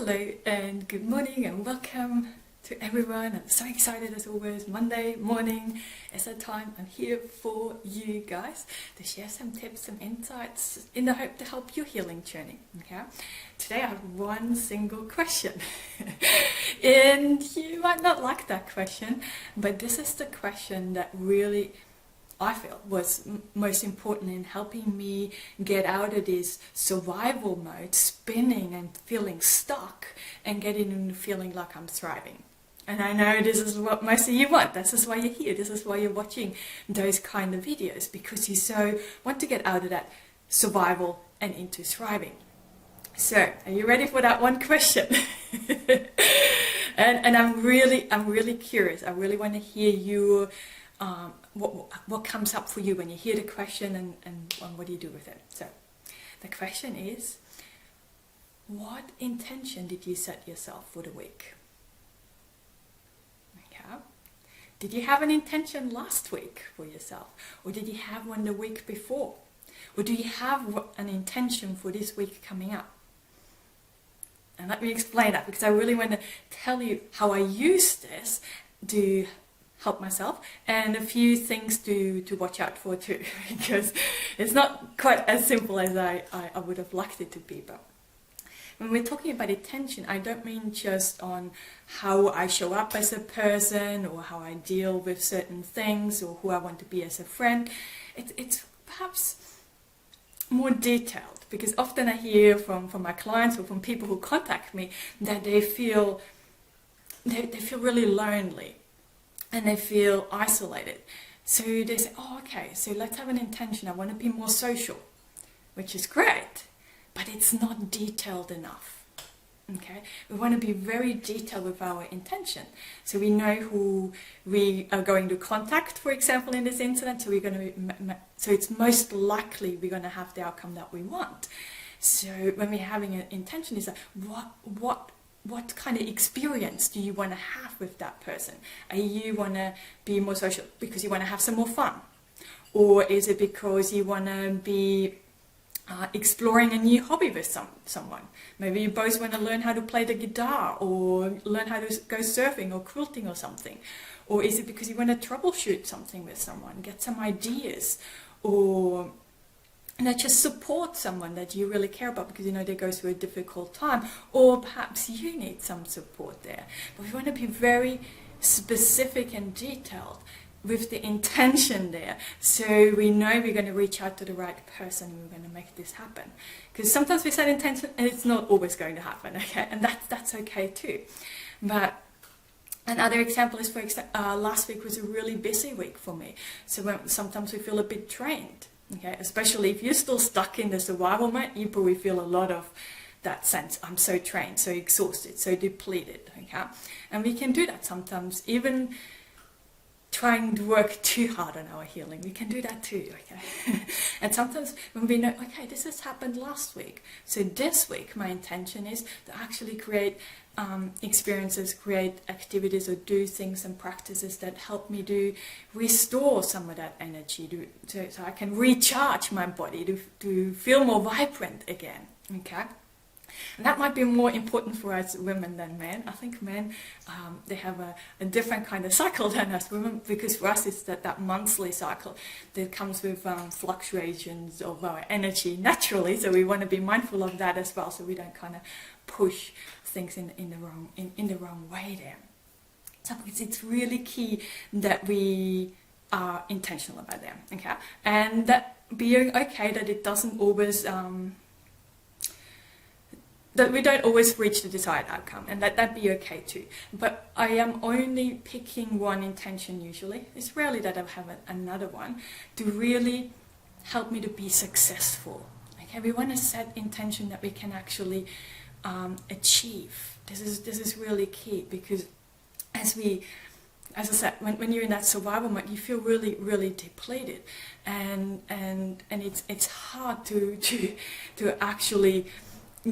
Hello and good morning and welcome to everyone. I'm so excited as always. Monday morning is the time. I'm here for you guys to share some tips, some insights in the hope to help your healing journey. Okay. Today I have one single question and you might not like that question, but this is the question that really I feel was most important in helping me get out of this survival mode, spinning and feeling stuck, and getting into feeling like I'm thriving. And I know this is what most of you want. This is why you're here. This is why you're watching those kind of videos, because you so want to get out of that survival and into thriving. So, are you ready for that one question? and I'm really curious. I really want to hear you. What comes up for you when you hear the question and what do you do with it? So the question is, what intention did you set yourself for the week? Okay. Did you have an intention last week for yourself? Or did you have one the week before? Or do you have an intention for this week coming up? And let me explain that, because I really want to tell you how I use this to help myself, and a few things to watch out for too, because it's not quite as simple as I would have liked it to be. But when we're talking about intention, I don't mean just on how I show up as a person or how I deal with certain things or who I want to be as a friend. It's perhaps more detailed, because often I hear from my clients or from people who contact me that they feel really lonely and they feel isolated. So they say, oh, okay, so let's have an intention. I want to be more social, which is great, but it's not detailed enough. Okay, we want to be very detailed with our intention. So we know who we are going to contact, for example, in this incident. So we're going to, so it's most likely we're going to have the outcome that we want. So when we're having an intention, is that what kind of experience do you want to have with that person? Are you want to be more social because you want to have some more fun? Or is it because you want to be exploring a new hobby with someone? Maybe you both want to learn how to play the guitar or learn how to go surfing or quilting or something. Or is it because you want to troubleshoot something with someone, get some ideas, or just support someone that you really care about because you know they go through a difficult time, or perhaps you need some support there. But we want to be very specific and detailed with the intention there, so we know we're going to reach out to the right person and we're going to make this happen. Because sometimes we set intention and it's not always going to happen, okay? And that's okay too. But another example is, last week was a really busy week for me. So sometimes we feel a bit drained. Okay, especially if you're still stuck in the survival mode, you probably feel a lot of that sense, I'm so drained, so exhausted, so depleted, okay? And we can do that sometimes, even trying to work too hard on our healing. We can do that too, okay? And sometimes when we know, okay, this has happened last week, so this week my intention is to actually create experiences, create activities, or do things and practices that help me to restore some of that energy, so I can recharge my body, to feel more vibrant again, okay? And that might be more important for us women than men. I think men, they have a different kind of cycle than us women, because for us it's that monthly cycle that comes with fluctuations of our energy naturally, so we want to be mindful of that as well, so we don't kind of push things in the wrong way there. So it's really key that we are intentional about them, okay? And that being okay that it doesn't always that we don't always reach the desired outcome, and that be okay too. But I am only picking one intention usually. It's rarely that I have another one to really help me to be successful. Okay, we want to set intention that we can actually achieve. This is really key, because as I said, when you're in that survival mode, you feel really depleted, and it's hard to actually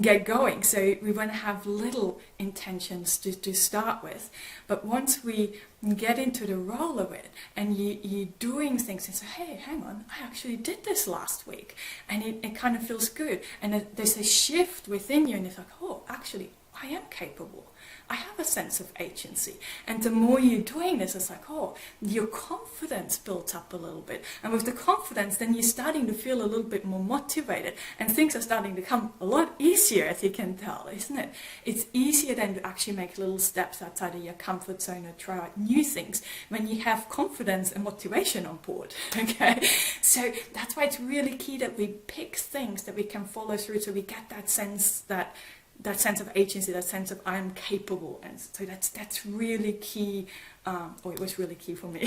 get going. So we want to have little intentions to start with, but once we get into the role of it and you're doing things and say, hey, hang on, I actually did this last week, and it kind of feels good, and there's a shift within you, and it's like, oh, actually I am capable. I have a sense of agency. And the more you're doing this, it's like, oh, your confidence builds up a little bit. And with the confidence, then you're starting to feel a little bit more motivated. And things are starting to come a lot easier, as you can tell, isn't it? It's easier then to actually make little steps outside of your comfort zone or try out new things when you have confidence and motivation on board, okay? So that's why it's really key that we pick things that we can follow through, so we get that sense of agency, that sense of I'm capable. And so that's really key, or it was really key for me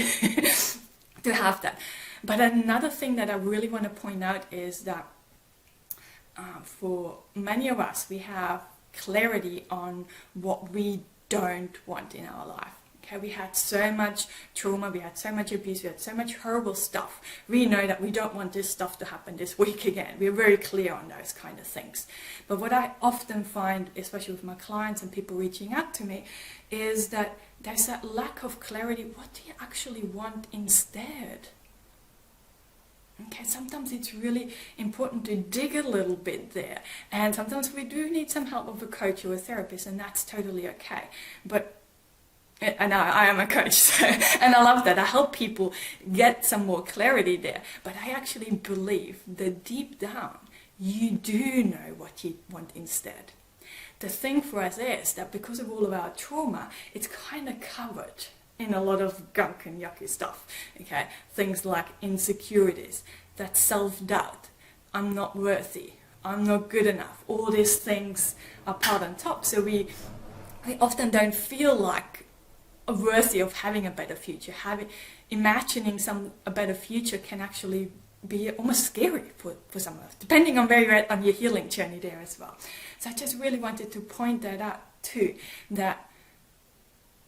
to have that. But another thing that I really want to point out is that for many of us, we have clarity on what we don't want in our life. Okay, we had so much trauma, we had so much abuse, we had so much horrible stuff. We know that we don't want this stuff to happen this week again. We're very clear on those kind of things. But what I often find, especially with my clients and people reaching out to me, is that there's that lack of clarity. What do you actually want instead? Okay, sometimes it's really important to dig a little bit there. And sometimes we do need some help of a coach or a therapist, and that's totally okay. And I am a coach, so, and I love that. I help people get some more clarity there. But I actually believe that deep down, you do know what you want instead. The thing for us is that because of all of our trauma, it's kind of covered in a lot of gunk and yucky stuff. Okay, things like insecurities, that self-doubt, I'm not worthy, I'm not good enough. All these things are piled on top. So we often don't feel like worthy of having a better future. Imagining a better future can actually be almost scary for some of us, depending on where you're at on your healing journey there as well. So I just really wanted to point that out too, that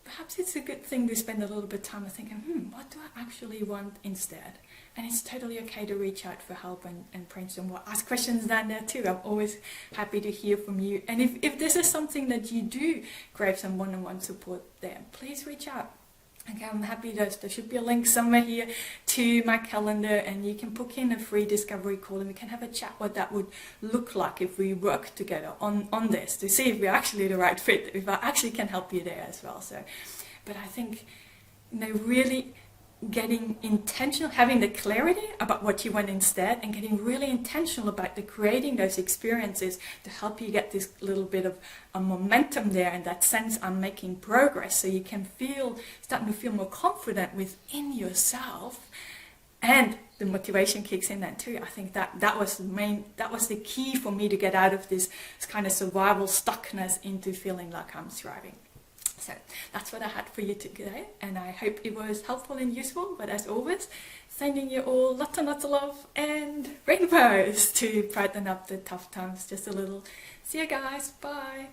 perhaps it's a good thing to spend a little bit of time thinking, what do I actually want instead? And it's totally okay to reach out for help and brainstorm or ask questions down there too. I'm always happy to hear from you. And if this is something that you do crave some one-on-one support there, please reach out. Okay, I'm happy there should be a link somewhere here to my calendar, and you can book in a free discovery call and we can have a chat what that would look like if we work together on this to see if we're actually the right fit, if I actually can help you there as well. So, but I think, really getting intentional, having the clarity about what you want instead, and getting really intentional about creating those experiences to help you get this little bit of a momentum there, and that sense I'm making progress, so you can starting to feel more confident within yourself, and the motivation kicks in then too. I think that was the key for me to get out of this kind of survival stuckness into feeling like I'm thriving. So that's what I had for you today, and I hope it was helpful and useful. But as always, sending you all lots and lots of love and rainbows to brighten up the tough times just a little. See you guys, bye.